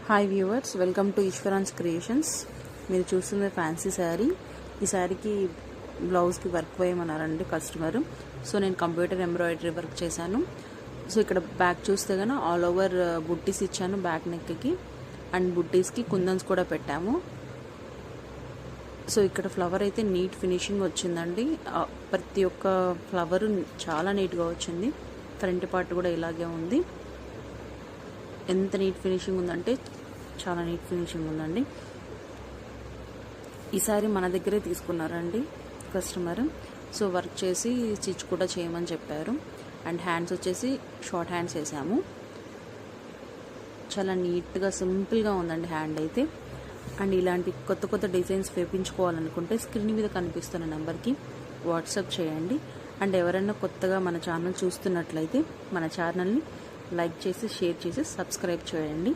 Hi viewers, welcome to Eswaran's creations. మీరు చూస్తున్న fancy sari. ఈ శారీకి బ్లౌజ్కి వర్క్ వేయమన్నారండి కస్టమర్. సో నేను కంప్యూటర్ ఎంబ్రాయిడరీ వర్క్ చేశాను. సో ఇక్కడ బ్యాక్ చూస్తే కనుక ఆల్ ఓవర్ బుట్టీస్ ఇచ్చాను బ్యాక్ నెక్కి, అండ్ బుట్టీస్కి కుందన్స్ కూడా పెట్టాము. సో ఇక్కడ ఫ్లవర్ అయితే నీట్ ఫినిషింగ్ వచ్చిందండి. ప్రతి ఒక్క ఫ్లవర్ చాలా నీట్గా వచ్చింది. ఫ్రంట్ పార్ట్ కూడా ఇలాగే ఉంది. ఎంత నీట్ ఫినిషింగ్ ఉందంటే చాలా నీట్ ఫినిషింగ్ ఉందండి. ఈసారి మన దగ్గరే తీసుకున్నారండి కస్టమర్. సో వర్క్ చేసి స్టిచ్ కూడా చేయమని చెప్పారు. అండ్ హ్యాండ్స్ వచ్చేసి షార్ట్ హ్యాండ్స్ వేసాము. చాలా నీట్గా సింపుల్గా ఉందండి హ్యాండ్ అయితే. అండ్ ఇలాంటి కొత్త కొత్త డిజైన్స్ వేపించుకోవాలనుకుంటే స్క్రీన్ మీద కనిపిస్తున్న నెంబర్కి వాట్సాప్ చేయండి. అండ్ ఎవరైనా కొత్తగా మన ఛానల్ చూస్తున్నట్లయితే మన ఛానల్ని లైక్ చేసి, షేర్ చేసి, సబ్స్క్రైబ్ చేయండి.